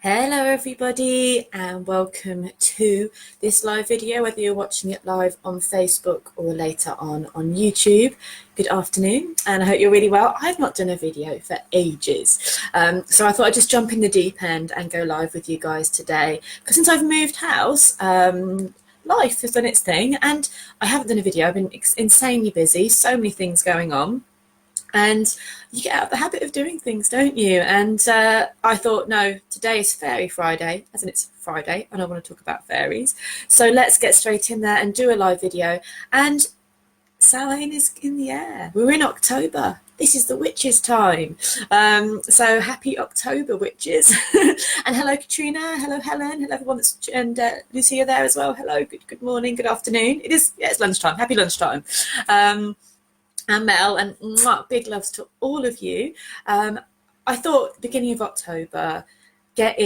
Hello everybody and welcome to this live video, whether you're watching it live on Facebook or later on YouTube. Good afternoon and I hope you're really well. I've not done a video for ages, so I thought I'd just jump in the deep end and go live with you guys today, because since I've moved house, life has done its thing and I haven't done a video. I've been insanely busy, so many things going on. And you get out of the habit of doing things, don't you? And I thought, no, today is Fairy Friday, as in it's Friday, and I want to talk about fairies. So let's get straight in there and do a live video. And Samhain is in the air. We're in October. This is the witches' time. So happy October, witches. And hello, Katrina. Hello, Helen. Hello, everyone that's, and Lucia there as well. Hello, good morning, good afternoon. It's lunchtime. Happy lunchtime. And Mel, and big loves to all of you. I thought beginning of October, get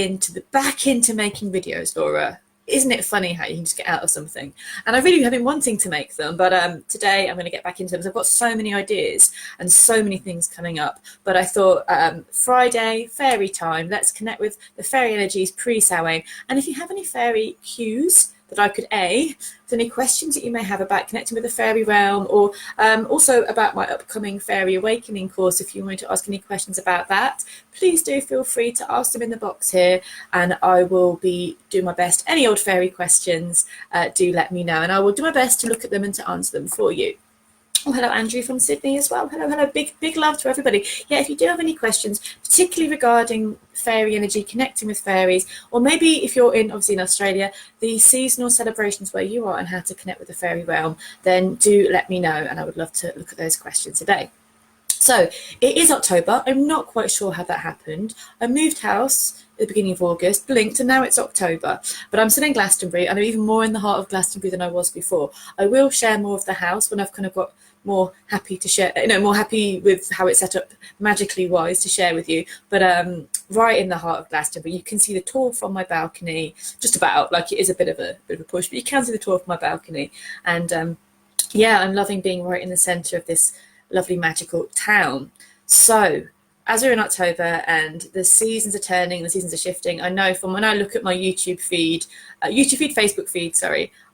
back into making videos, Laura. Isn't it funny how you can just get out of something? And I really have been wanting to make them, but today I'm going to get back into them because I've got so many ideas and so many things coming up. But I thought Friday, fairy time, let's connect with the fairy energies pre-Samhain. And if you have any fairy cues that I could if any questions that you may have about connecting with the fairy realm, or also about my upcoming Fairy Awakening course, if you want to ask any questions about that, please do feel free to ask them in the box here, and I will be doing my best. Any old fairy questions, do let me know, and I will do my best to look at them and to answer them for you. Oh, hello, Andrew from Sydney as well. Hello. Big love to everybody. Yeah, if you do have any questions, particularly regarding fairy energy, connecting with fairies, or maybe if you're obviously in Australia, the seasonal celebrations where you are and how to connect with the fairy realm, then do let me know, and I would love to look at those questions today. So it is October. I'm not quite sure how that happened. I moved house at the beginning of August, blinked, and now it's October. But I'm still in Glastonbury, and I'm even more in the heart of Glastonbury than I was before. I will share more of the house when I've kind of got more happy to share, more happy with how it's set up magically wise to share with you. But right in the heart of Glastonbury, you can see the Tor from my balcony, just about, like it is a bit of a push, but you can see the Tor from my balcony. And yeah, I'm loving being right in the centre of this lovely magical town. So as we're in October and the seasons are turning, the seasons are shifting, I know from when I look at my Facebook feed,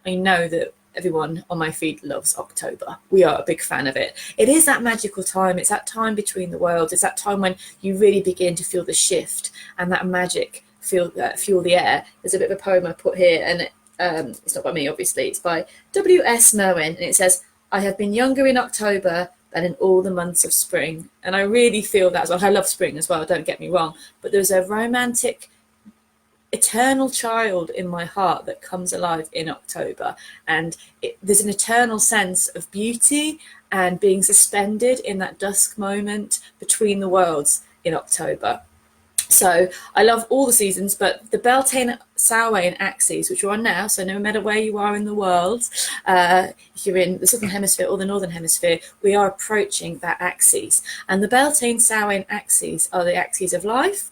I know that everyone on my feed loves October. We are a big fan of it. It is that magical time. It's that time between the worlds. It's that time when you really begin to feel the shift and that magic fuel the air. There's a bit of a poem I put here, and it's not by me, obviously. It's by W.S. Merwin, and it says, "I have been younger in October than in all the months of spring." And I really feel that as well. I love spring as well, don't get me wrong, but there's a romantic eternal child in my heart that comes alive in October, and there's an eternal sense of beauty and being suspended in that dusk moment between the worlds in October. So I love all the seasons, but the Beltane, Samhain axes, which are on now, so no matter where you are in the world, if you're in the southern hemisphere or the northern hemisphere, we are approaching that axis. And the Beltane, Samhain axes are the axes of life,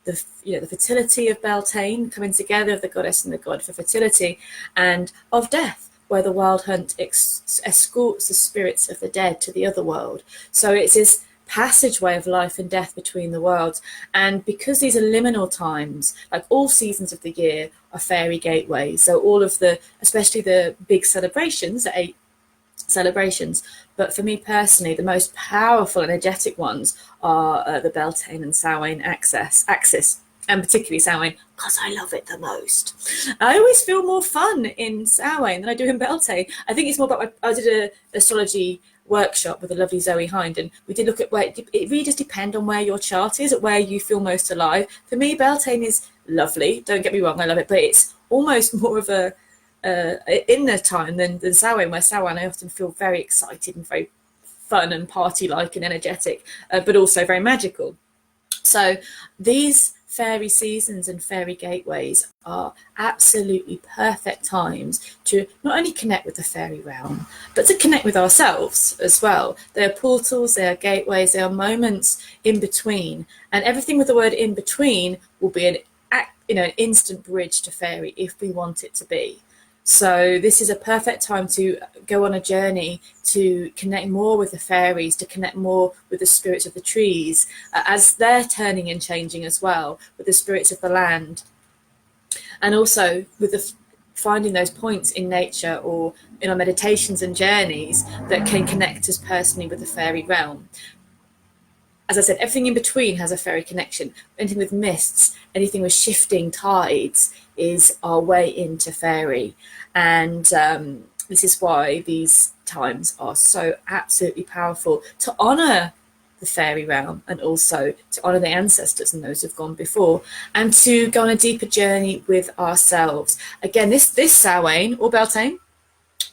the fertility of Beltane, coming together of the goddess and the god for fertility, and of death, where the wild hunt escorts the spirits of the dead to the other world. So it's this passageway of life and death between the worlds. And because these are liminal times, like all seasons of the year are fairy gateways, so all of especially the big celebrations, the 8 celebrations, but for me personally, the most powerful energetic ones are the Beltane and Samhain axis, and particularly Samhain, because I love it the most. I always feel more fun in Samhain than I do in Beltane. I think it's more about I did an astrology workshop with the lovely Zoe Hind, and we did look at where it really does depend on where your chart is, at where you feel most alive. For me, Beltane is lovely, don't get me wrong, I love it, but it's almost more of a inner time than Samhain, where Samhain I often feel very excited and very fun and party-like and energetic, but also very magical. So these fairy seasons and fairy gateways are absolutely perfect times to not only connect with the fairy realm, but to connect with ourselves as well. They are portals, they are gateways, they are moments in between, and everything with the word in between will be an instant bridge to fairy if we want it to be. So this is a perfect time to go on a journey to connect more with the fairies, to connect more with the spirits of the trees, as they're turning and changing as well, with the spirits of the land, and also with finding those points in nature or in our meditations and journeys that can connect us personally with the fairy realm. As I said, everything in between has a fairy connection. Anything with mists, anything with shifting tides is our way into fairy. And this is why these times are so absolutely powerful, to honour the fairy realm and also to honour the ancestors and those who've gone before, and to go on a deeper journey with ourselves. Again, this Samhain or Beltane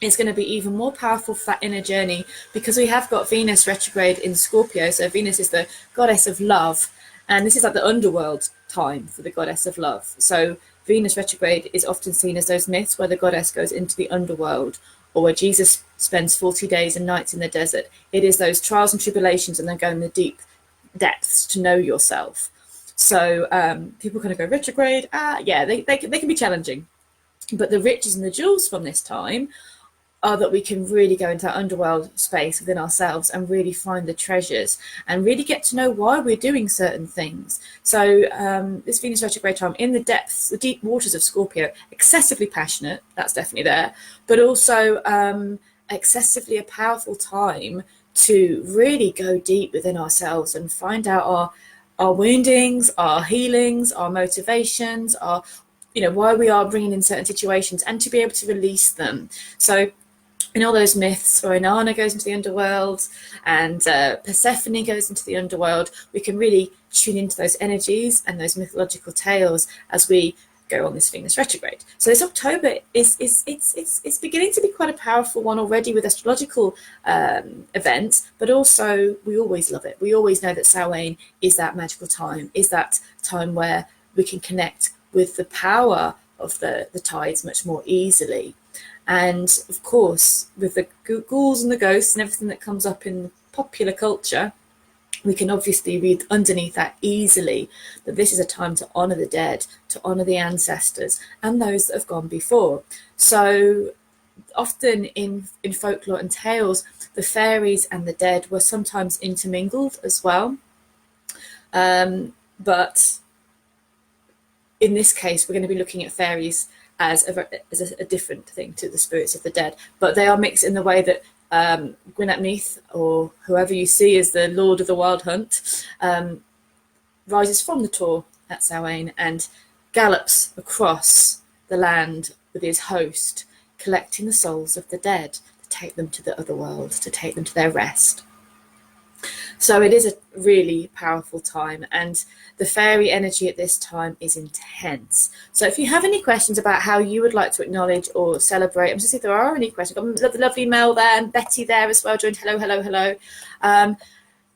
is going to be even more powerful for that inner journey, because we have got Venus retrograde in Scorpio. So Venus is the goddess of love, and this is like the underworld time for the goddess of love. So Venus retrograde is often seen as those myths where the goddess goes into the underworld, or where Jesus spends 40 days and nights in the desert. It is those trials and tribulations, and then go in the deep depths to know yourself. So people kind of go retrograde. They can be challenging, but the riches and the jewels from this time are that we can really go into that underworld space within ourselves and really find the treasures and really get to know why we're doing certain things. So this Venus retrograde time in the depths, the deep waters of Scorpio, excessively passionate, that's definitely there, but also excessively a powerful time to really go deep within ourselves and find out our woundings, our healings, our motivations, our, why we are bringing in certain situations, and to be able to release them. So in all those myths where Inanna goes into the underworld and Persephone goes into the underworld, we can really tune into those energies and those mythological tales as we go on this Venus retrograde. So this October is beginning to be quite a powerful one already with astrological events, but also we always love it. We always know that Samhain is that magical time, is that time where we can connect with the power of the tides much more easily. And of course, with the ghouls and the ghosts and everything that comes up in popular culture, we can obviously read underneath that easily that this is a time to honour the dead, to honour the ancestors and those that have gone before. So often in folklore and tales, the fairies and the dead were sometimes intermingled as well. But in this case, we're going to be looking at fairies as a different thing to the spirits of the dead, but they are mixed in the way that Gwyneth Meath, or whoever you see as the Lord of the Wild Hunt, rises from the Tor at Samhain and gallops across the land with his host, collecting the souls of the dead to take them to the other world, to take them to their rest. So it is a really powerful time, and the fairy energy at this time is intense. So if you have any questions about how you would like to acknowledge or celebrate, I'm just seeing if there are any questions. I've got the lovely Mel there and Betty there as well, joined. Hello.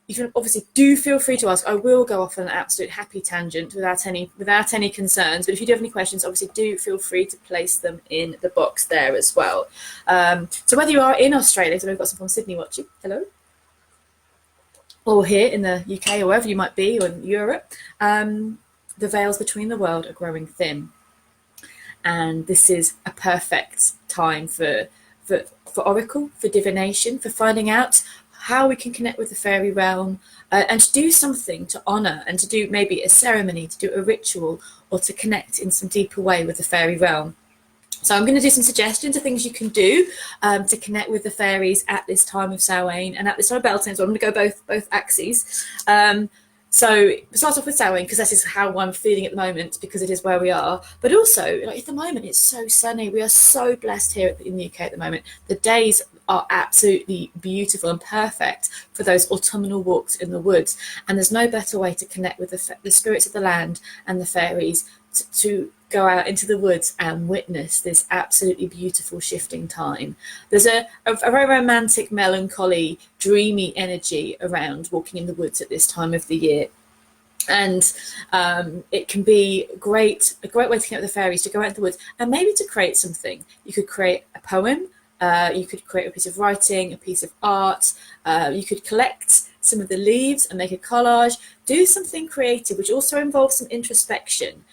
You can obviously do feel free to ask. I will go off on an absolute happy tangent without any concerns. But if you do have any questions, obviously do feel free to place them in the box there as well. So whether you are in Australia, so we've got some from Sydney watching. Hello. Or here in the UK, or wherever you might be, or in Europe, the veils between the world are growing thin. And this is a perfect time for oracle, for divination, for finding out how we can connect with the fairy realm, and to do something to honour, and to do maybe a ceremony, to do a ritual, or to connect in some deeper way with the fairy realm. So I'm going to do some suggestions of things you can do to connect with the fairies at this time of Samhain and at this time of Beltane. So I'm going to go both axes. So start off with Samhain, because that is how I'm feeling at the moment, because it is where we are. But also, at the moment, it's so sunny. We are so blessed here in the UK at the moment. The days are absolutely beautiful and perfect for those autumnal walks in the woods. And there's no better way to connect with the spirits of the land and the fairies to go out into the woods and witness this absolutely beautiful shifting time. There's a very romantic, melancholy, dreamy energy around walking in the woods at this time of the year. And it can be a great way to connect with the fairies, to go out in the woods and maybe to create something. You could create a poem, you could create a piece of writing, a piece of art, you could collect some of the leaves and make a collage, do something creative, which also involves some introspection.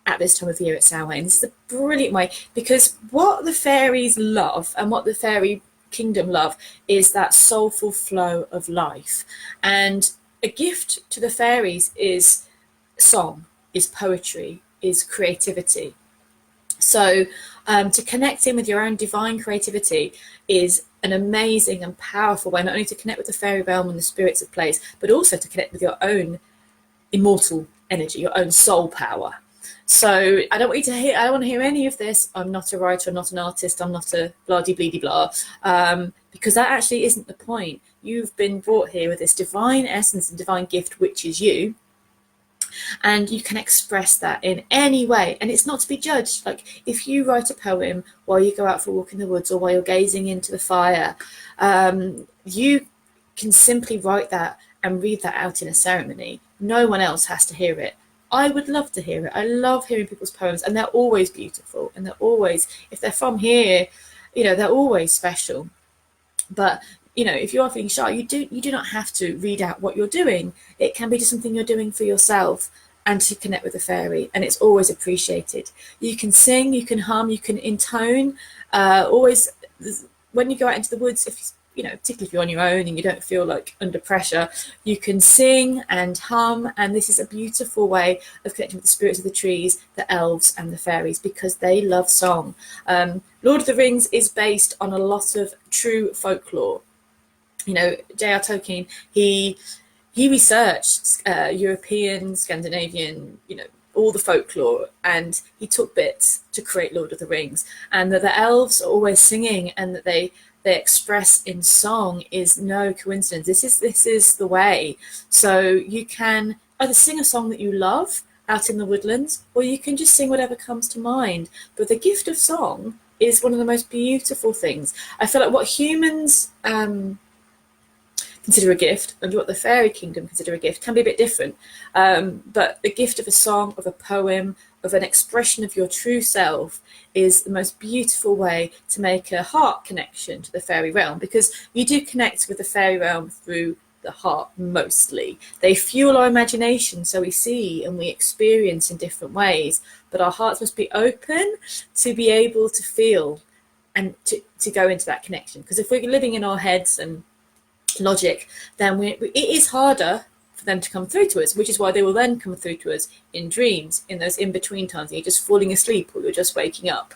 at this time of year at Samhain. This is a brilliant way, because what the fairies love and what the fairy kingdom love is that soulful flow of life. And a gift to the fairies is song, is poetry, is creativity. So to connect in with your own divine creativity is an amazing and powerful way, not only to connect with the fairy realm and the spirits of place, but also to connect with your own immortal energy, your own soul power. So I don't want you to hear, I don't want to hear any of this. I'm not a writer, I'm not an artist, I'm not a blah-de-bleedy-blah, because that actually isn't the point. You've been brought here with this divine essence and divine gift, which is you. And you can express that in any way, and it's not to be judged. Like if you write a poem while you go out for a walk in the woods or while you're gazing into the fire, you can simply write that and read that out in a ceremony. No one else has to hear it. I would love to hear it. I love hearing people's poems, and they're always beautiful, and they're always, if they're from here, they're always special. But if you are feeling shy, you do not have to read out what you're doing. It can be just something you're doing for yourself and to connect with the fairy, and it's always appreciated. You can sing, you can hum, you can intone. Always, when you go out into the woods, particularly if you're on your own and you don't feel like under pressure, you can sing and hum, and this is a beautiful way of connecting with the spirits of the trees, the elves and the fairies, because they love song. Lord of the Rings is based on a lot of true folklore. J.R. Tolkien, he researched European, Scandinavian, all the folklore, and he took bits to create Lord of the Rings. And that the elves are always singing and that they express in song is no coincidence. This is the way. So you can either sing a song that you love out in the woodlands, or you can just sing whatever comes to mind. But the gift of song is one of the most beautiful things. I feel like what humans consider a gift and what the fairy kingdom consider a gift can be a bit different, but the gift of a song, of a poem, of an expression of your true self is the most beautiful way to make a heart connection to the fairy realm, because you do connect with the fairy realm through the heart mostly. They fuel our imagination, so we see and we experience in different ways, but our hearts must be open to be able to feel and to go into that connection. Because if we're living in our heads and logic, then it is harder for them to come through to us, which is why they will then come through to us in dreams, in those in-between times, you're just falling asleep or you're just waking up,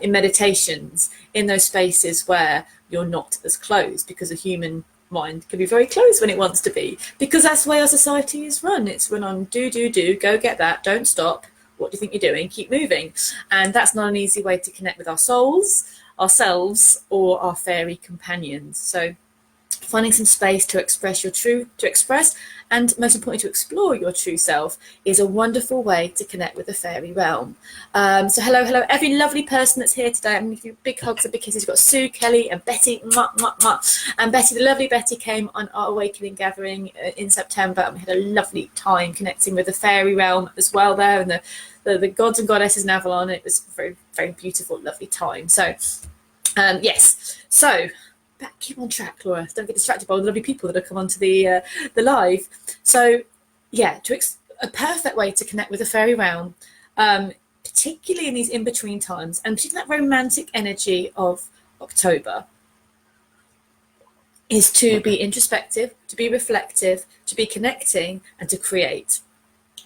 in meditations, in those spaces where you're not as closed, because the human mind can be very closed when it wants to be, because that's the way our society is run. It's run on do, go get that, don't stop, what do you think you're doing, keep moving. And that's not an easy way to connect with our souls, ourselves, or our fairy companions. So finding some space to express and most importantly to explore your true self is a wonderful way to connect with the fairy realm. So hello every lovely person that's here today. I'm going to give you big hugs and big kisses. We've got Sue, Kelly and Betty, mwah, mwah, mwah. And Betty, the lovely Betty, came on our Awakening gathering in September, and we had a lovely time connecting with the fairy realm as well there, and the gods and goddesses in Avalon. It was a very, very beautiful, lovely time. So yes, so keep on track, Laura. Don't get distracted by all the lovely people that have come onto the live. So, yeah, a perfect way to connect with the fairy realm, particularly in these in-between times, and particularly that romantic energy of October, is to be introspective, to be reflective, to be connecting, and to create.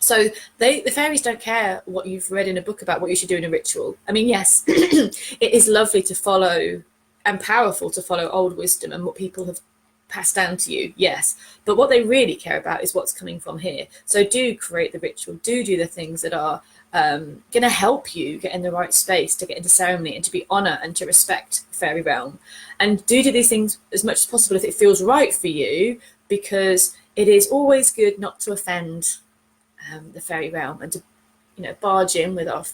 So the fairies don't care what you've read in a book about what you should do in a ritual. I mean, yes, it is lovely to follow and powerful to follow old wisdom and what people have passed down to you, yes, but what they really care about is what's coming from here. So do create the ritual, do the things that are going to help you get in the right space to get into ceremony and to be honor and to respect the fairy realm, and do these things as much as possible if it feels right for you, because it is always good not to offend the fairy realm and to barge in with our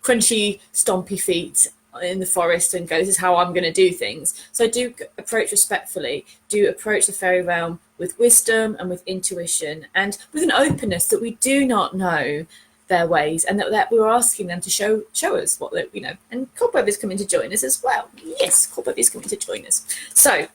crunchy stompy feet in the forest and go, this is how I'm going to do things. So do approach respectfully, do approach the fairy realm with wisdom and with intuition and with an openness that we do not know their ways, and that we're asking them to show us what they, and Cobweb is coming to join us as well. Yes, Cobweb is coming to join us. So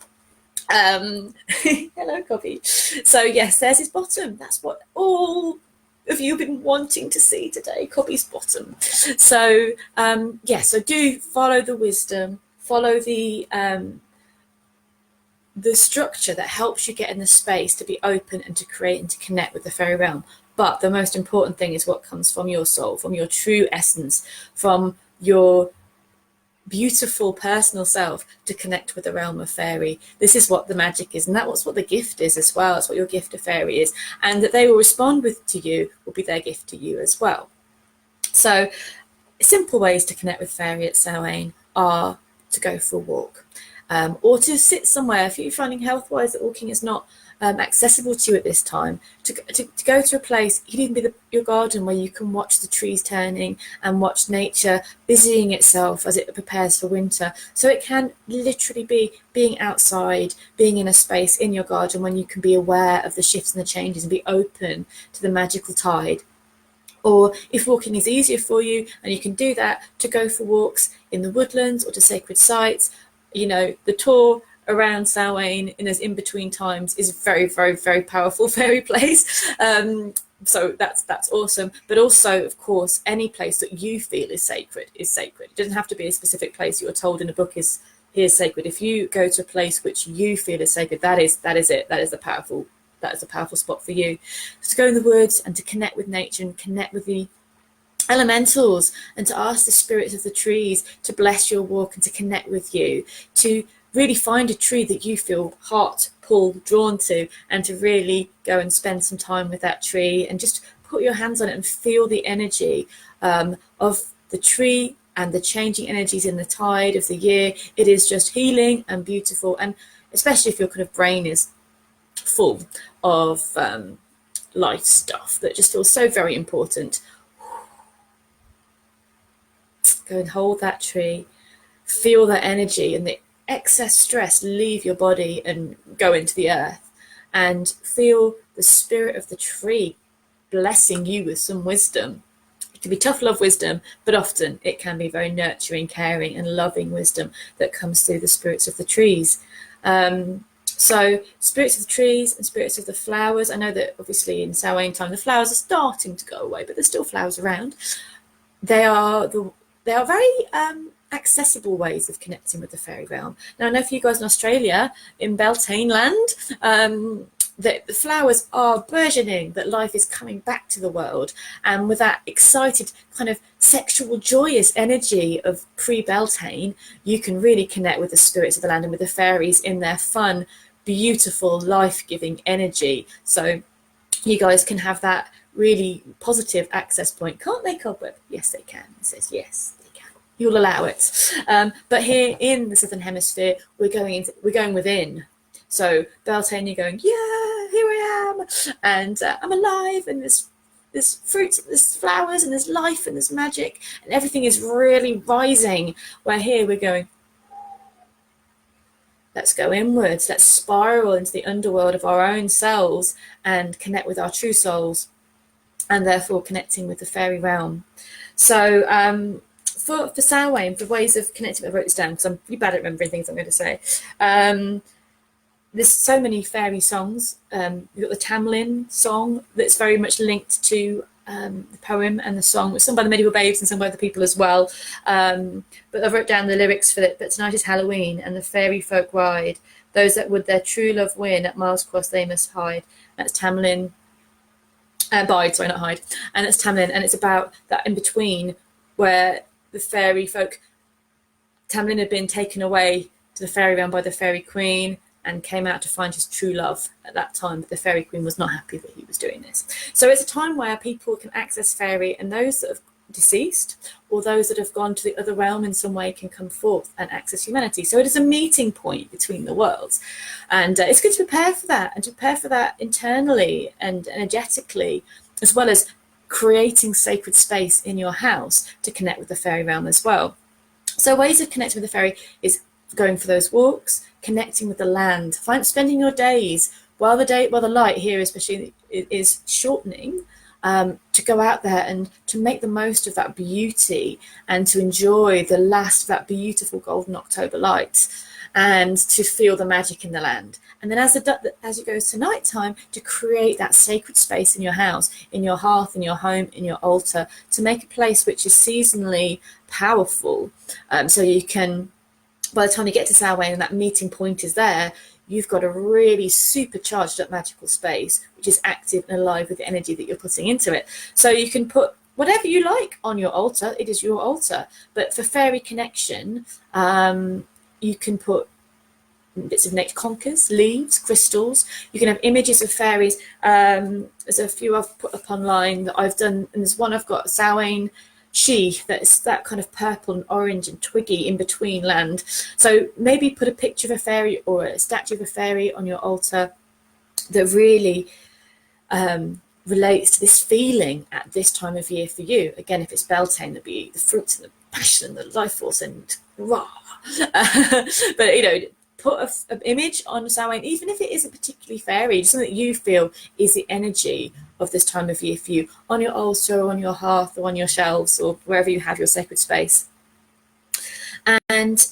hello Cobby. So yes, there's his bottom. That's what all have you been wanting to see today, Cobby's Bottom? So so do follow the wisdom, follow the structure that helps you get in the space to be open and to create and to connect with the fairy realm. But the most important thing is what comes from your soul, from your true essence, from your beautiful personal self, to connect with the realm of fairy. This is what the magic is, and that's what the gift is as well. It's what your gift of fairy is, and that they will respond with to you will be their gift to you as well. So simple ways to connect with fairy at Samhain are to go for a walk, or to sit somewhere. If you're finding health-wise that walking is not accessible to you at this time, to go to a place. It could even be your garden, where you can watch the trees turning and watch nature busying itself as it prepares for winter. So it can literally be being outside, being in a space in your garden when you can be aware of the shifts and the changes and be open to the magical tide. Or if walking is easier for you and you can do that, to go for walks in the woodlands or to sacred sites. You know, the tour around Samhain in those in-between times is very, very, very powerful fairy place. So that's awesome. But also, of course, any place that you feel is sacred is sacred. It doesn't have to be a specific place you're told in a book is sacred. If you go to a place which you feel is sacred, that is it. That is a powerful spot for you. So to go in the woods and to connect with nature and connect with the elementals, and to ask the spirits of the trees to bless your walk and to connect with you, to really find a tree that you feel heart pull drawn to, and to really go and spend some time with that tree and just put your hands on it and feel the energy of the tree and the changing energies in the tide of the year. It is just healing and beautiful, and especially if your kind of brain is full of life stuff that just feels so very important. Go and hold that tree, feel that energy and the excess stress leave your body and go into the earth, and feel the spirit of the tree blessing you with some wisdom. It can be tough love wisdom, but often it can be very nurturing, caring and loving wisdom that comes through the spirits of the trees. So spirits of the trees and spirits of the flowers. I know that obviously in Samhain time the flowers are starting to go away, but there's still flowers around. They are very accessible ways of connecting with the fairy realm. Now, I know for you guys in Australia, in Beltane land, that the flowers are burgeoning, that life is coming back to the world. And with that excited kind of sexual, joyous energy of pre-Beltane, you can really connect with the spirits of the land and with the fairies in their fun, beautiful, life-giving energy. So you guys can have that really positive access point. Can't they, Cobweb? Yes, they can. It says yes. You'll allow it. But here in the Southern Hemisphere, we're going within. So Beltane, you're going, yeah, here I am, and I'm alive, and there's fruits, and there's flowers, and there's life, and there's magic, and everything is really rising. Where here we're going, let's go inwards, let's spiral into the underworld of our own selves and connect with our true souls, and therefore connecting with the fairy realm. So for Samhain, for ways of connecting, I wrote this down because I'm pretty bad at remembering things I'm going to say. There's so many fairy songs. You've got the Tamlin song that's very much linked to the poem and the song. It's sung by the Medieval Babes and sung by other people as well. But I wrote down the lyrics for it. But tonight is Halloween and the fairy folk ride. Those that would their true love win, at miles cross they must hide. That's Tamlin. Bide, sorry, not hide. And it's Tamlin, and it's about that in between where the fairy folk, Tamlin had been taken away to the fairy realm by the fairy queen and came out to find his true love at that time, but the fairy queen was not happy that he was doing this. So it's a time where people can access fairy, and those that have deceased or those that have gone to the other realm in some way can come forth and access humanity. So it is a meeting point between the worlds, and it's good to prepare for that, and to prepare for that internally and energetically, as well as creating sacred space in your house to connect with the fairy realm as well. So ways of connecting with the fairy is going for those walks, connecting with the land, spending your days while the light here especially is shortening, to go out there and to make the most of that beauty and to enjoy the last of that beautiful golden October light. and to feel the magic in the land. And then as it goes to nighttime, to create that sacred space in your house, in your hearth, in your home, in your altar, to make a place which is seasonally powerful. So you can, by the time you get to Samhain and that meeting point is there, you've got a really supercharged up magical space, which is active and alive with the energy that you're putting into it. So you can put whatever you like on your altar. It is your altar. But for fairy connection, you can put bits of nature, conkers, leaves, crystals. You can have images of fairies. There's a few I've put up online that I've done, and there's one I've got, Samhain She, that's that kind of purple and orange and twiggy in between land. So maybe put a picture of a fairy or a statue of a fairy on your altar that really relates to this feeling at this time of year for you. Again, if it's Beltane, there'll be the fruits and the passion and the life force and rah. But, you know, put an image on Samhain, even if it isn't particularly fairy, something that you feel is the energy of this time of year for you, on your altar or on your hearth or on your shelves or wherever you have your sacred space. And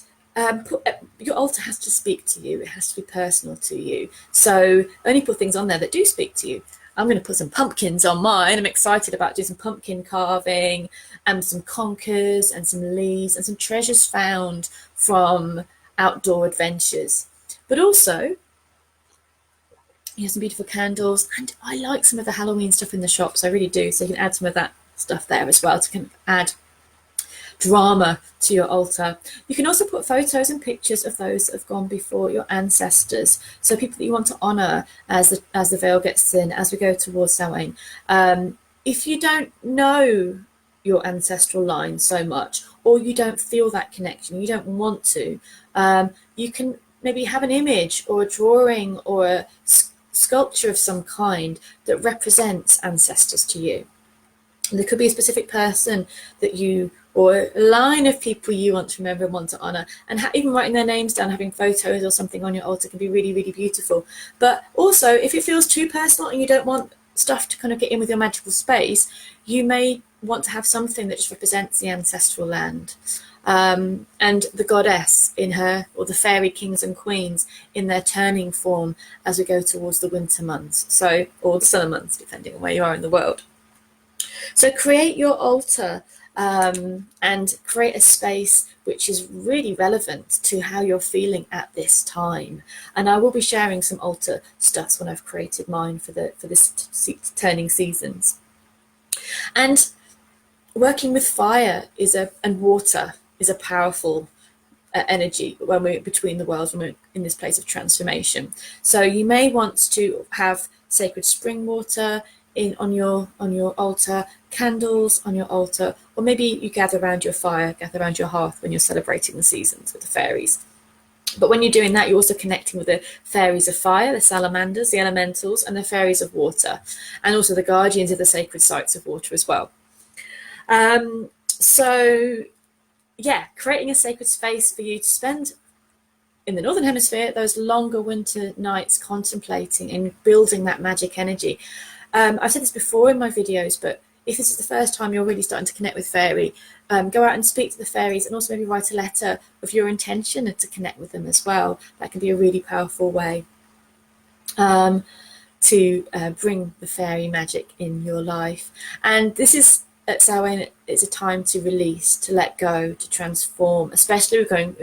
your altar has to speak to you. It has to be personal to you. So only put things on there that do speak to you. I'm going to put some pumpkins on mine. I'm excited about doing some pumpkin carving and some conkers and some leaves and some treasures found from outdoor adventures. But also, you have some beautiful candles, and I like some of the Halloween stuff in the shops. I really do. So you can add some of that stuff there as well to kind of add drama to your altar. You can also put photos and pictures of those that have gone before, your ancestors, so people that you want to honor as the veil gets thin, as we go towards Samhain. If you don't know your ancestral line so much, or you don't feel that connection, you don't want to, you can maybe have an image or a drawing or a sculpture of some kind that represents ancestors to you. And there could be a specific person that you, or a line of people you want to remember and want to honor, and even writing their names down, having photos or something on your altar can be really, really beautiful. But also, if it feels too personal and you don't want stuff to kind of get in with your magical space, you may want to have something that just represents the ancestral land. And the goddess in her, or the fairy kings and queens in their turning form as we go towards the winter months, so, or the summer months, depending on where you are in the world. So create your altar and create a space which is really relevant to how you're feeling at this time. And I will be sharing some altar stuffs when I've created mine for this turning seasons. And working with fire and water is a powerful energy when we're between the worlds, when we're in this place of transformation. So you may want to have sacred spring water on your altar, candles on your altar, or maybe you gather around your fire, gather around your hearth when you're celebrating the seasons with the fairies. But when you're doing that, you're also connecting with the fairies of fire, the salamanders, the elementals, and the fairies of water, and also the guardians of the sacred sites of water as well. So yeah, creating a sacred space for you to spend in the Northern Hemisphere those longer winter nights contemplating and building that magic energy. I've said this before in my videos, but if this is the first time you're really starting to connect with fairy, go out and speak to the fairies, and also maybe write a letter of your intention to connect with them as well. That can be a really powerful way to bring the fairy magic in your life. And this is, at Samhain, it's a time to release, to let go, to transform, especially we're going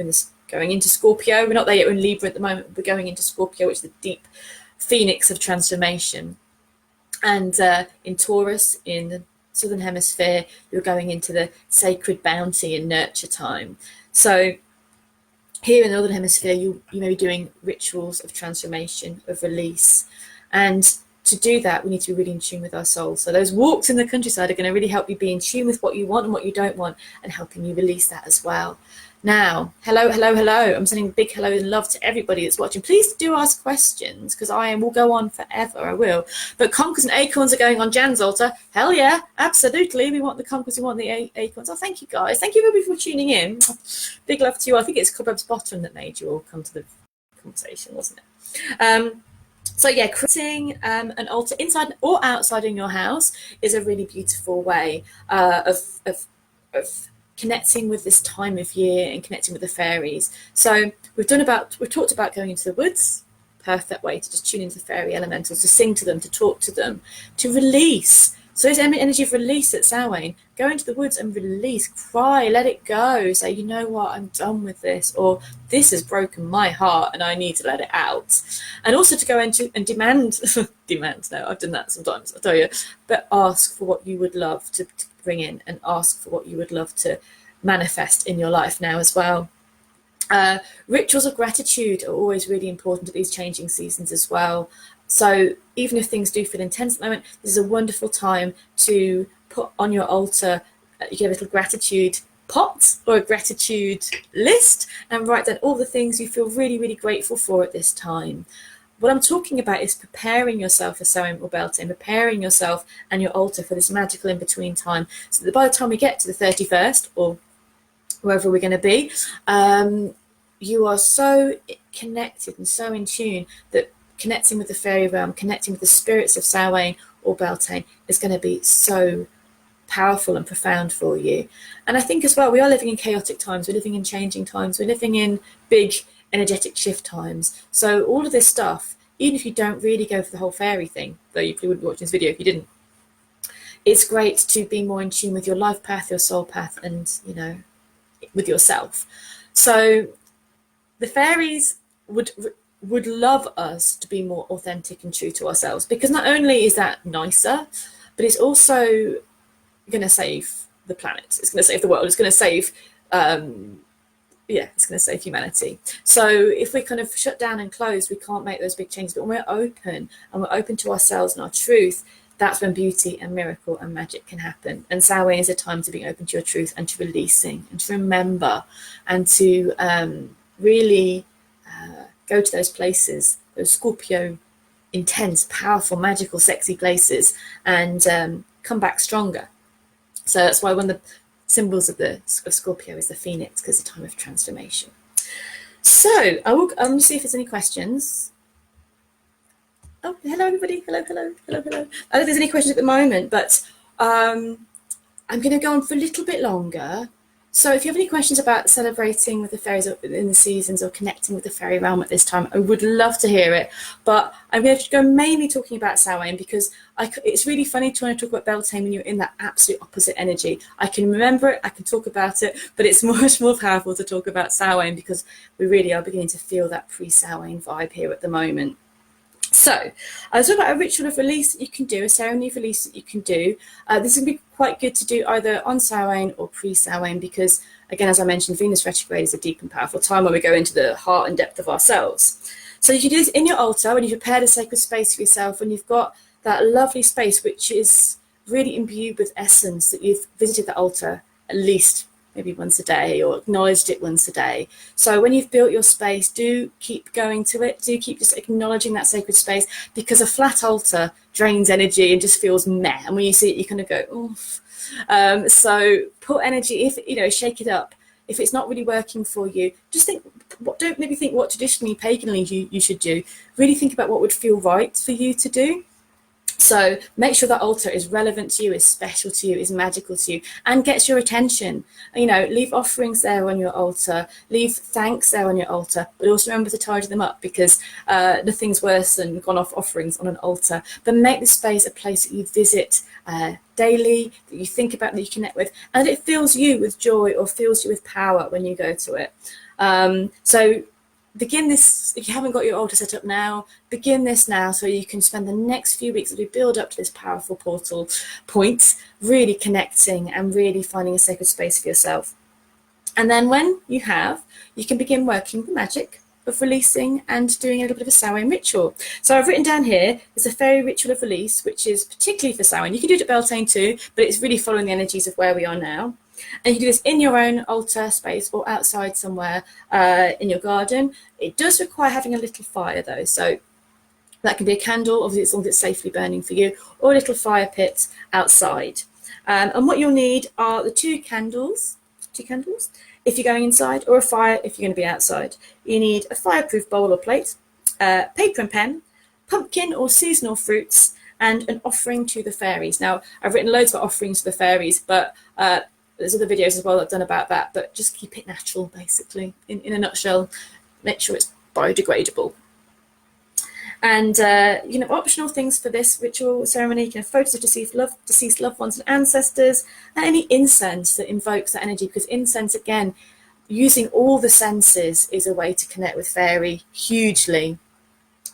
into Scorpio. We're not there yet, we're in Libra at the moment, we're going into Scorpio, which is the deep phoenix of transformation. And in Taurus, in the Southern Hemisphere, you're going into the sacred bounty and nurture time. So here in the Northern Hemisphere, you may be doing rituals of transformation, of release. And to do that, we need to be really in tune with our soul. So those walks in the countryside are going to really help you be in tune with what you want and what you don't want, and helping you release that as well. Now, hello. I'm sending a big hello and love to everybody that's watching. Please do ask questions, because I will go on forever, I will. But conkers and acorns are going on Jan's altar. Hell yeah, absolutely. We want the conkers, we want the acorns. Oh, thank you guys. Thank you everybody for tuning in. Big love to you. I think it's Cobwebs Bottom that made you all come to the conversation, wasn't it? So yeah, creating an altar inside or outside in your house is a really beautiful way of connecting with this time of year and connecting with the fairies. So we've talked about going into the woods. Perfect way to just tune into the fairy elementals, to sing to them, to talk to them, to release. So there's energy of release at Samhain. Go into the woods and release, cry, let it go. Say, you know what, I'm done with this, or this has broken my heart and I need to let it out. And also to go into and demand, no, I've done that sometimes, I'll tell you, but ask for what you would love to bring in, and ask for what you would love to manifest in your life now as well. Rituals of gratitude are always really important at these changing seasons as well. So even if things do feel intense at the moment, this is a wonderful time to put on your altar, you get a little gratitude pot or a gratitude list, and write down all the things you feel really, really grateful for at this time. What I'm talking about is preparing yourself for Samhain or Beltane, preparing yourself and your altar for this magical in-between time, so that by the time we get to the 31st or wherever we're going to be, you are so connected and so in tune that connecting with the fairy realm, connecting with the spirits of Samhain or Beltane is going to be so powerful and profound for you. And I think as well, we are living in chaotic times, we're living in changing times, we're living in big energetic shift times. So all of this stuff, even if you don't really go for the whole fairy thing, though you probably wouldn't be watching this video if you didn't, it's great to be more in tune with your life path, your soul path, and, you know, with yourself. So the fairies would love us to be more authentic and true to ourselves, because not only is that nicer, but it's also going to save the planet, it's going to save the world, it's going to save it's going to save humanity. So if we kind of shut down and close, we can't make those big changes. But when we're open and we're open to ourselves and our truth, that's when beauty and miracle and magic can happen. And Samhain is a time to be open to your truth and to releasing and to remember and to really go to those places, those Scorpio intense, powerful, magical, sexy places, and come back stronger. So that's why one of the symbols of Scorpio is the phoenix, because it's a time of transformation. So I'll see if there's any questions. Oh, hello everybody. Hello. I don't think there's any questions at the moment, but I'm going to go on for a little bit longer. So if you have any questions about celebrating with the fairies in the seasons or connecting with the fairy realm at this time, I would love to hear it. But I'm going to go mainly talking about Samhain, because it's really funny trying to talk about Beltane when you're in that absolute opposite energy. I can remember it, I can talk about it, but it's much more powerful to talk about Samhain, because we really are beginning to feel that pre-Samhain vibe here at the moment. So I was talking about a ritual of release that you can do, a ceremony of release that you can do. This would be quite good to do either on Samhain or pre-Samhain, because, again, as I mentioned, Venus retrograde is a deep and powerful time where we go into the heart and depth of ourselves. So you can do this in your altar when you've prepared a sacred space for yourself, when you've got that lovely space which is really imbued with essence, that you've visited the altar at least maybe once a day or acknowledged it once a day. So when you've built your space, do keep going to it, do keep just acknowledging that sacred space, because a flat altar drains energy and just feels meh, and when you see it you kind of go oof. So put energy, if you know, shake it up. If it's not really working for you, just don't maybe think what traditionally paganly you should do. Really think about what would feel right for you to do. So make sure that altar is relevant to you, is special to you, is magical to you, and gets your attention. You know, leave offerings there on your altar, leave thanks there on your altar, but also remember to tidy them up, because nothing's worse than gone off offerings on an altar. But make the space a place that you visit daily, that you think about, that you connect with, and it fills you with joy or fills you with power when you go to it. So begin this, if you haven't got your altar set up now, begin this now, so you can spend the next few weeks as we build up to this powerful portal point, really connecting and really finding a sacred space for yourself. And then when you have, you can begin working the magic of releasing and doing a little bit of a Samhain ritual. So I've written down here, there's a fairy ritual of release, which is particularly for Samhain. You can do it at Beltane too, but it's really following the energies of where we are now. And you can do this in your own altar space or outside somewhere in your garden. It does require having a little fire though, so that can be a candle, obviously as long as it's safely burning for you, or a little fire pit outside. And what you'll need are the two candles if you're going inside, or a fire if you're going to be outside. You need a fireproof bowl or plate, paper and pen, pumpkin or seasonal fruits, and an offering to the fairies. Now, I've written loads of offerings to the fairies, but There's other videos as well that I've done about that, but just keep it natural, basically, in a nutshell. Make sure it's biodegradable. And, optional things for this ritual ceremony, you can have photos of deceased loved ones and ancestors, and any incense that invokes that energy, because incense, again, using all the senses is a way to connect with fairy hugely.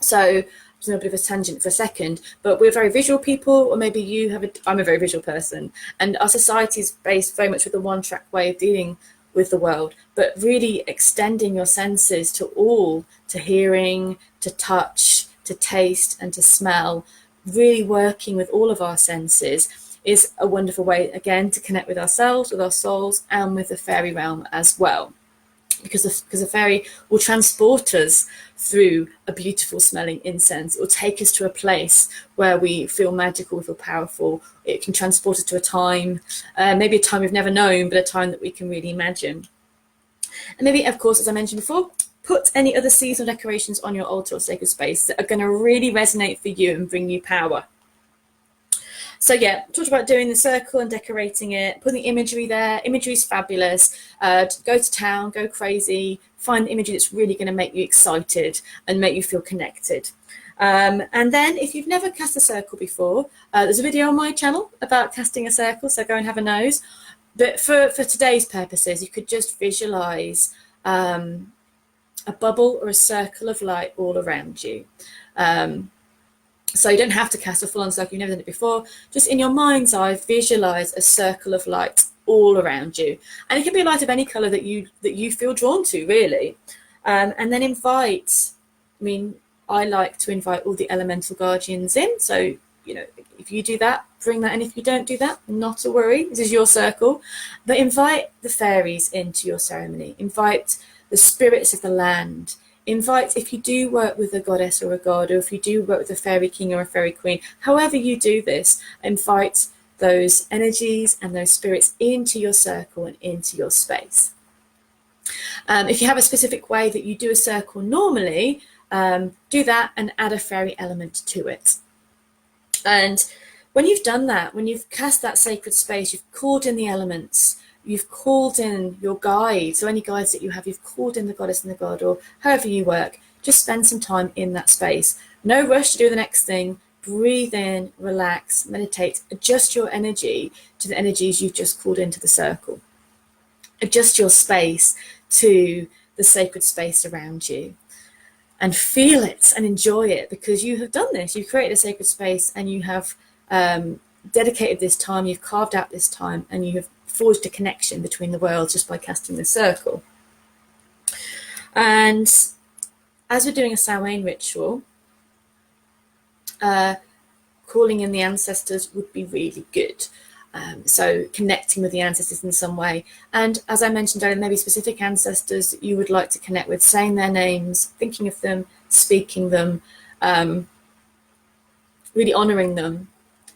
So I was on a bit of a tangent for a second, but we're very visual people, or maybe I'm a very visual person, and our society is based very much with a one-track way of dealing with the world, but really extending your senses to all, to hearing, to touch, to taste, and to smell, really working with all of our senses is a wonderful way, again, to connect with ourselves, with our souls, and with the fairy realm as well. Because a fairy will transport us through a beautiful smelling incense. It will take us to a place where we feel magical, we feel powerful. It can transport us to a time, maybe a time we've never known, but a time that we can really imagine. And maybe, of course, as I mentioned before, put any other seasonal decorations on your altar or sacred space that are going to really resonate for you and bring you power. So yeah, talked about doing the circle and decorating it, putting the imagery there. Imagery is fabulous. Go to town, go crazy, find the imagery that's really going to make you excited and make you feel connected. And then if you've never cast a circle before, there's a video on my channel about casting a circle, so go and have a nose. But for today's purposes, you could just visualize a bubble or a circle of light all around you. So you don't have to cast a full-on circle, you've never done it before. Just in your mind's eye, visualize a circle of light all around you. And it can be a light of any color that you feel drawn to, really. And then invite, I like to invite all the elemental guardians in. So, if you do that, bring that in. If you don't do that, not to worry. This is your circle. But invite the fairies into your ceremony. Invite the spirits of the land. Invite, if you do work with a goddess or a god, or if you do work with a fairy king or a fairy queen, however you do this, invite those energies and those spirits into your circle and into your space. If you have a specific way that you do a circle normally, do that and add a fairy element to it. And when you've done that, when you've cast that sacred space, you've called in the elements, you've called in your guides, so any guides that you have, you've called in the goddess and the god, or however you work, just spend some time in that space. No rush to do the next thing. Breathe in, relax, meditate, adjust your energy to the energies you've just called into the circle. Adjust your space to the sacred space around you and feel it and enjoy it, because you have done this. You've created a sacred space and you have dedicated this time, you've carved out this time, and you have forged a connection between the worlds just by casting the circle. And as we're doing a Samhain ritual, calling in the ancestors would be really good. So connecting with the ancestors in some way. And as I mentioned earlier, maybe specific ancestors that you would like to connect with, saying their names, thinking of them, speaking them, really honouring them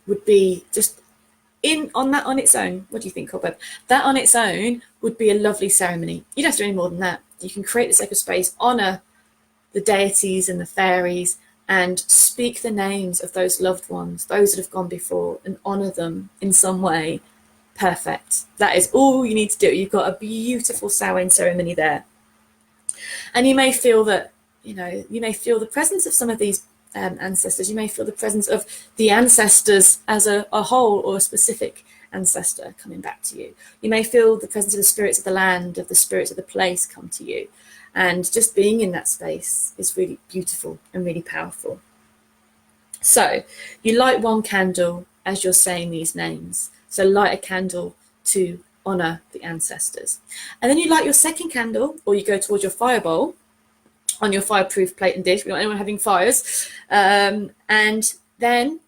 would be just on its own. What do you think, Cobweb? That on its own would be a lovely ceremony. You don't have to do any more than that. You can create the sacred space, honour the deities and the fairies, and speak the names of those loved ones, those that have gone before, and honour them in some way. Perfect. That is all you need to do. You've got a beautiful Samhain ceremony there. And you may feel that, you may feel the presence of some of these ancestors. You may feel the presence of the ancestors as a whole, or a specific ancestor coming back to you. You may feel the presence of the spirits of the land, of the spirits of the place come to you. And just being in that space is really beautiful and really powerful. So you light one candle as you're saying these names. So light a candle to honour the ancestors. And then you light your second candle, or you go towards your fire bowl on your fireproof plate and dish. We don't want anyone having fires. And then,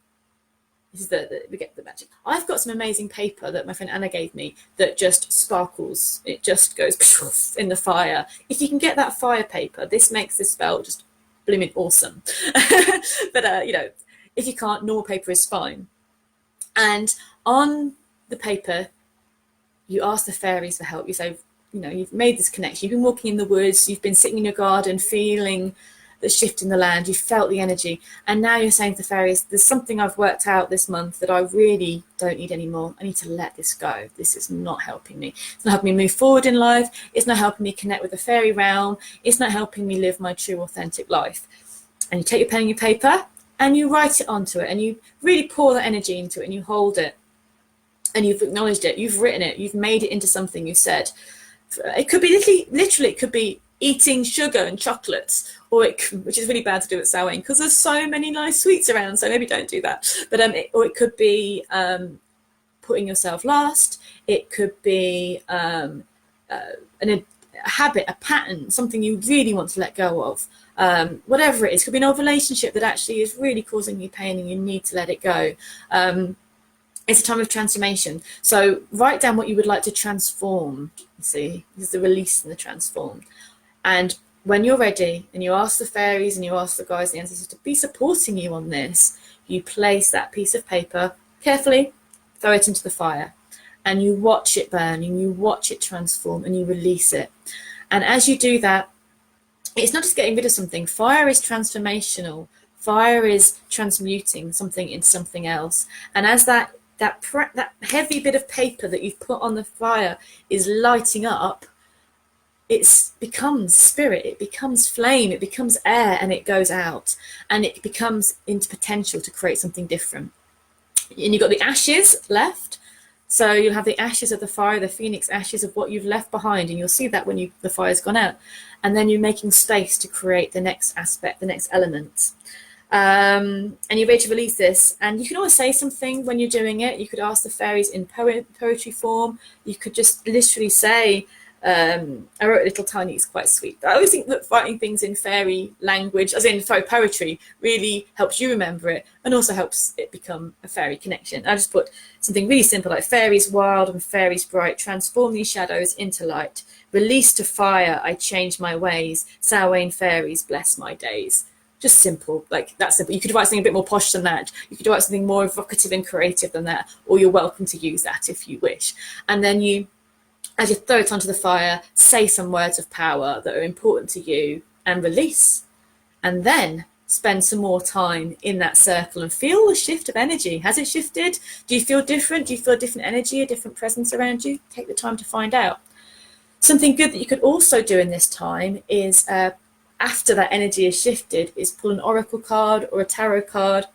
this is we get the magic. I've got some amazing paper that my friend Anna gave me that just sparkles. It just goes in the fire. If you can get that fire paper, this makes this spell just blooming awesome. But, if you can't, normal paper is fine. And on the paper, you ask the fairies for help. You say, you've made this connection. You've been walking in the woods. You've been sitting in your garden, feeling that's shifting the land. You felt the energy, and now you're saying to the fairies, there's something I've worked out this month that I really don't need anymore. I need to let this go. This is not helping me. It's not helping me move forward in life. It's not helping me connect with the fairy realm. It's not helping me live my true authentic life. And you take your pen and your paper and you write it onto it, and you really pour that energy into it, and you hold it, and you've acknowledged it, you've written it, you've made it into something you said. It could be literally it could be eating sugar and chocolates, or which is really bad to do at Samhain because there's so many nice sweets around, so maybe don't do that. But or it could be putting yourself last. It could be a habit, a pattern, something you really want to let go of. Whatever it is, it could be an old relationship that actually is really causing you pain and you need to let it go. It's a time of transformation. So write down what you would like to transform. You see, this is the release and the transform. And when you're ready and you ask the fairies and you ask the guides and the ancestors to be supporting you on this, you place that piece of paper carefully, throw it into the fire, and you watch it burn and you watch it transform and you release it. And as you do that, it's not just getting rid of something. Fire is transformational. Fire is transmuting something into something else. And as that heavy bit of paper that you've put on the fire is lighting up, it becomes spirit, it becomes flame, it becomes air, and it goes out, and it becomes into potential to create something different. And you've got the ashes left, so you'll have the ashes of the fire, the phoenix ashes of what you've left behind, and you'll see that when the fire's gone out, and then you're making space to create the next aspect, the next element. And you're ready to release this, and you can always say something when you're doing it. You could ask the fairies in poetry form. You could just literally say, I wrote a little tiny, it's quite sweet. I always think that writing things in fairy language, as in fairy poetry, really helps you remember it and also helps it become a fairy connection. I just put something really simple like fairies wild and fairies bright, transform these shadows into light, release to fire, I change my ways, Samhain fairies bless my days. Just simple, like that's simple. You could write something a bit more posh than that. You could write something more evocative and creative than that, or you're welcome to use that if you wish. And then you, as you throw it onto the fire, say some words of power that are important to you and release. And then spend some more time in that circle and feel the shift of energy. Has it shifted? Do you feel different? Do you feel different energy, a different presence around you? Take the time to find out. Something good that you could also do in this time is after that energy is shifted, is pull an oracle card or a tarot card,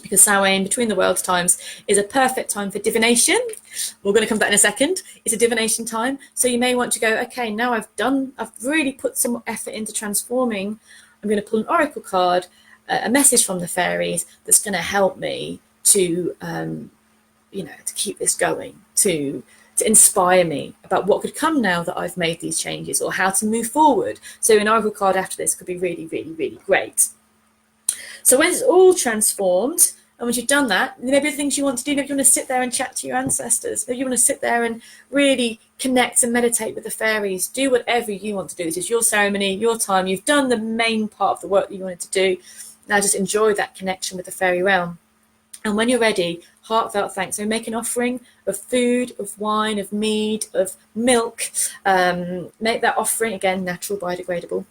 because Samhain, between the worlds times, is a perfect time for divination. We're going to come to that in a second. It's a divination time. So you may want to go, okay, now I've really put some effort into transforming. I'm going to pull an oracle card, a message from the fairies that's going to help me to, to keep this going, to inspire me about what could come now that I've made these changes, or how to move forward. So an oracle card after this could be really, really, really great. So when it's all transformed, and once you've done that, maybe the things you want to do, maybe you want to sit there and chat to your ancestors, maybe you want to sit there and really connect and meditate with the fairies, do whatever you want to do. This is your ceremony, your time. You've done the main part of the work that you wanted to do. Now just enjoy that connection with the fairy realm. And when you're ready, heartfelt thanks. So make an offering of food, of wine, of mead, of milk. Make that offering, again, natural, biodegradable.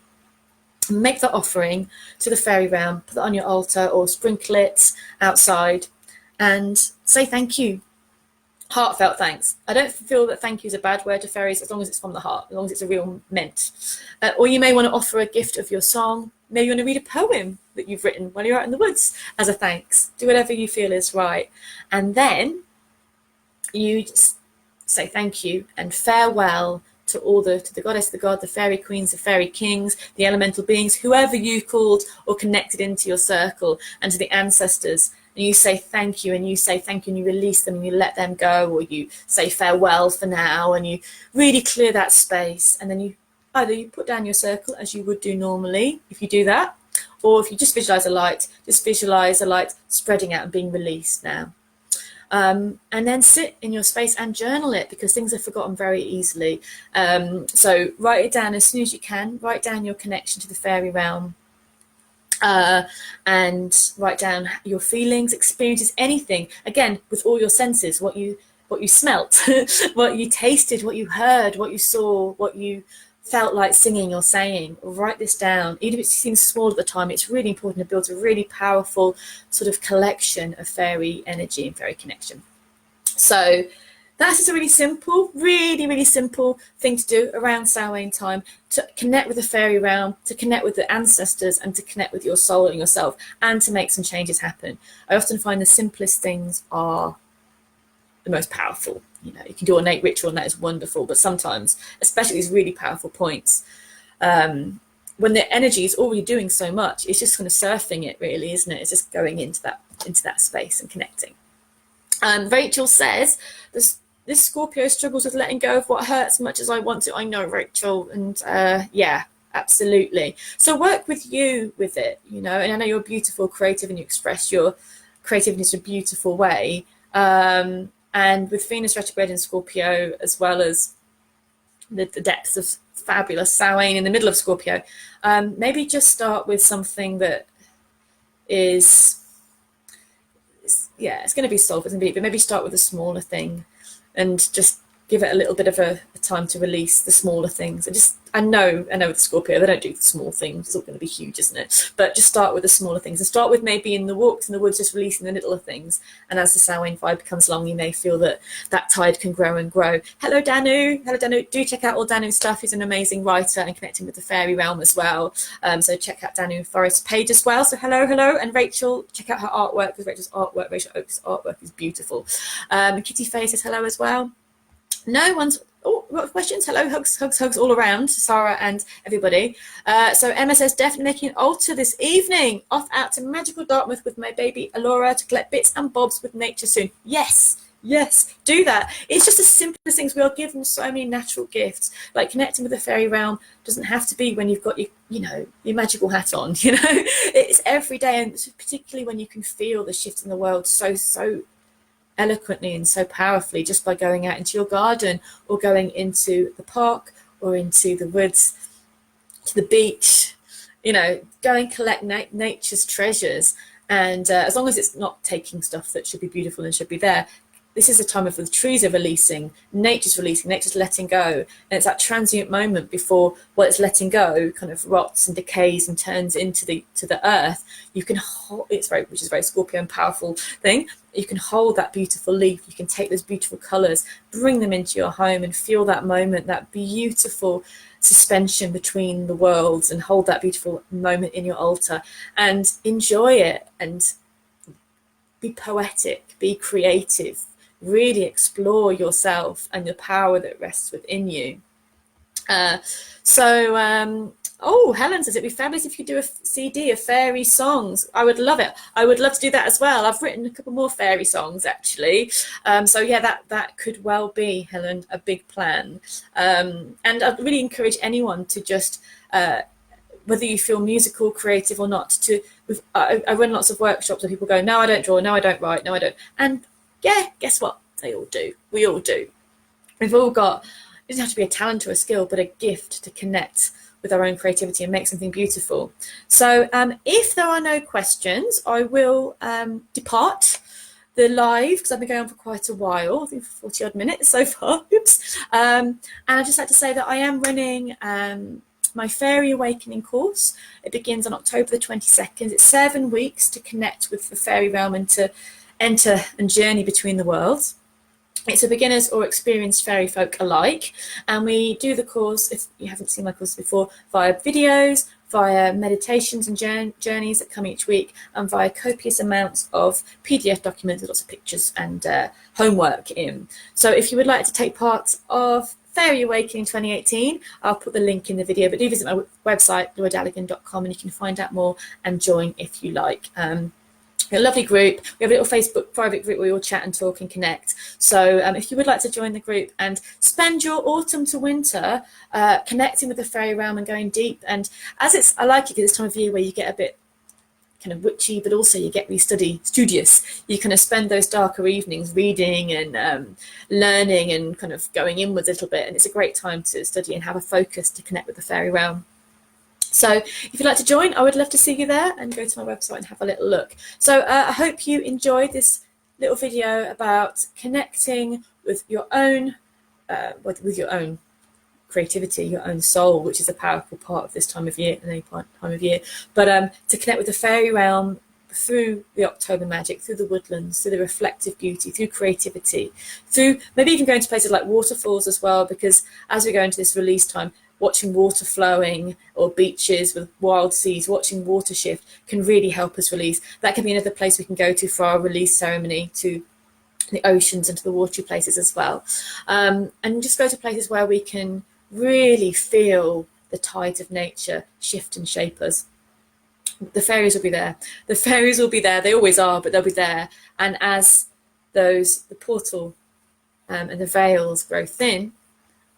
Make that offering to the fairy realm, put it on your altar or sprinkle it outside and say thank you. Heartfelt thanks. I don't feel that thank you is a bad word to fairies as long as it's from the heart, as long as it's a real meant. Or you may want to offer a gift of your song. Maybe you want to read a poem that you've written while you're out in the woods as a thanks. Do whatever you feel is right. And then you just say thank you and farewell to the goddess, the god, the fairy queens, the fairy kings, the elemental beings, whoever you called or connected into your circle, and to the ancestors. And you say thank you, and you say thank you, and you release them, and you let them go, or you say farewell for now, and you really clear that space. And then you put down your circle as you would do normally, if you do that, or if you just visualize the light spreading out and being released now. And then sit in your space and journal it, because things are forgotten very easily. So write it down as soon as you can. Write down your connection to the fairy realm, and write down your feelings, experiences, anything. Again, with all your senses, what you smelt, what you tasted, what you heard, what you saw, what you felt like singing or saying, write this down. Even if it seems small at the time, it's really important to build a really powerful sort of collection of fairy energy and fairy connection. So that's just a really simple, really simple thing to do around Samhain time, to connect with the fairy realm, to connect with the ancestors, and to connect with your soul and yourself, and to make some changes happen. I often find the simplest things are the most powerful. You know, you can do an innate ritual and that is wonderful, but sometimes, especially these really powerful points, when the energy is already doing so much, it's just kind of surfing it, really, isn't it? It's just going into that space and connecting. Rachel says, this Scorpio struggles with letting go of what hurts much as I want to. I know, Rachel, and yeah, absolutely. So work with you with it, you know, and I know you're beautiful, creative, and you express your creativity in a beautiful way. And with Venus retrograde in Scorpio, as well as the depths of fabulous Samhain in the middle of Scorpio, maybe just start with something that is, yeah, it's going to be soul, it's going to be, but maybe start with a smaller thing and just give it a little bit of a time to release the smaller things. I know with Scorpio, they don't do the small things. It's all going to be huge, isn't it? But just start with the smaller things, and start with maybe in the walks in the woods, just releasing the littler things. And as the Samhain vibe becomes long, you may feel that tide can grow and grow. Hello, Danu. Hello, Danu. Do check out all Danu's stuff. He's an amazing writer and connecting with the fairy realm as well. So check out Danu Forrest's page as well. So hello. And Rachel, check out her artwork, because Rachel Oak's artwork is beautiful. Kitty Faye says hello as well. No one's got questions. Hello, hugs all around, Sarah and everybody. So Emma says, definitely making an altar this evening. Off out to magical Dartmouth with my baby Alora to collect bits and bobs with nature soon. Yes, do that. It's just the simplest things. We are given so many natural gifts. Like connecting with the fairy realm doesn't have to be when you've got your magical hat on. It's every day, and particularly when you can feel the shift in the world so eloquently and so powerfully, just by going out into your garden or going into the park or into the woods, to the beach, go and collect nature's treasures. And as long as it's not taking stuff that should be beautiful and should be there, this is a time of the trees are releasing, nature's letting go. And it's that transient moment before what it's letting go kind of rots and decays and turns into the earth. You can hold, which is a very Scorpio and powerful thing. You can hold that beautiful leaf. You can take those beautiful colours, bring them into your home and feel that moment, that beautiful suspension between the worlds, and hold that beautiful moment in your altar and enjoy it and be poetic, be creative. Really explore yourself and the power that rests within you. Helen says, it'd be fabulous if you do a CD of fairy songs. I would love it. I would love to do that as well. I've written a couple more fairy songs, actually. So yeah, that could well be, Helen, a big plan. And I'd really encourage anyone to just, whether you feel musical, creative or not, I run lots of workshops where people go, no, I don't draw, no, I don't write, no, I don't. And yeah, guess what? They all do. We all do. We've all got, it doesn't have to be a talent or a skill, but a gift to connect with our own creativity and make something beautiful. So if there are no questions, I will depart the live, because I've been going on for quite a while, I think for 40 odd minutes so far. Oops. And I'd just like to say that I am running my Fairy Awakening course. It begins on October the 22nd. It's 7 weeks to connect with the fairy realm and to enter and journey between the worlds. It's for beginners or experienced fairy folk alike, and we do the course, if you haven't seen my course before, via videos, via meditations and journeys that come each week, and via copious amounts of PDF documents with lots of pictures and homework in. So if you would like to take part of Fairy Awakening 2018, I'll put the link in the video, but do visit my website, lauradalligan.com, and you can find out more and join if you like. A lovely group. We have a little Facebook private group where we all chat and talk and connect. So if you would like to join the group and spend your autumn to winter connecting with the fairy realm and going deep, and I like it because it's time of year where you get a bit kind of witchy, but also you get really studious. You kind of spend those darker evenings reading and learning and kind of going inwards a little bit, and it's a great time to study and have a focus to connect with the fairy realm. So if you'd like to join, I would love to see you there, and go to my website and have a little look. So I hope you enjoyed this little video about connecting with your own creativity, your own soul, which is a powerful part of this time of year, and any time of year. But to connect with the fairy realm through the October magic, through the woodlands, through the reflective beauty, through creativity, through maybe even going to places like waterfalls as well, because as we go into this release time, watching water flowing or beaches with wild seas, watching water shift can really help us release. That can be another place we can go to for our release ceremony, to the oceans and to the watery places as well. And just go to places where we can really feel the tides of nature shift and shape us. The fairies will be there. The fairies will be there. They always are, but they'll be there. And as the portal and the veils grow thin,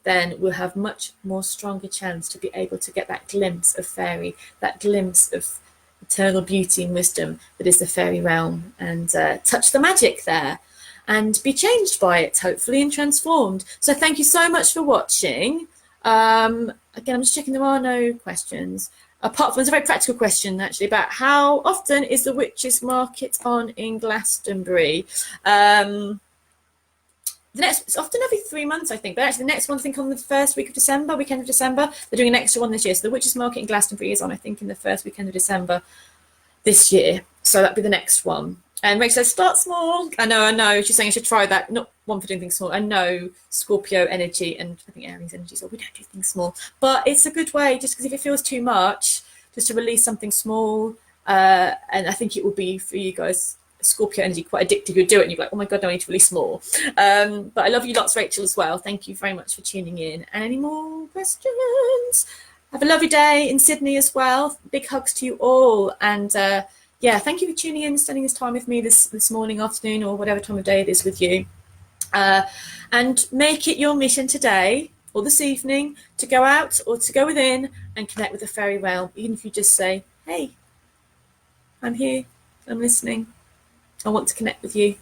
then we'll have much more stronger chance to be able to get that glimpse of fairy, that glimpse of eternal beauty and wisdom that is the fairy realm, and touch the magic there and be changed by it, hopefully, and transformed. So thank you so much for watching. Again, I'm just checking there are no questions. Apart from, there's a very practical question actually about how often is the Witches' Market on in Glastonbury? It's often every 3 months, I think. But actually, the next one, I think, on the first weekend of December. They're doing an extra one this year. So the Witches' Market in Glastonbury is on, I think, in the first weekend of December this year. So that'll be the next one. And Rachel says, start small. I know. She's saying I should try that. Not one for doing things small. I know Scorpio energy and I think Aries energy, so we don't do things small. But it's a good way, just because if it feels too much, just to release something small. And I think it will be for you guys, Scorpio energy, quite addictive. You'll do it and you're like, oh my God, no, I need to release more. But I love you lots, Rachel, as well. Thank you very much for tuning in. And any more questions? Have a lovely day in Sydney as well. Big hugs to you all. And thank you for tuning in, spending this time with me this morning, afternoon, or whatever time of day it is with you. And make it your mission today or this evening to go out or to go within and connect with the fairy realm. Even if you just say, hey, I'm here, I'm listening, I want to connect with you.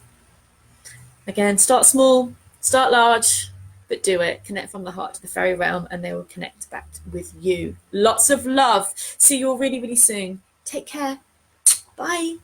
Again, start small, start large, but do it. Connect from the heart to the fairy realm and they will connect back with you. Lots of love. See you all really, really soon. Take care. Bye.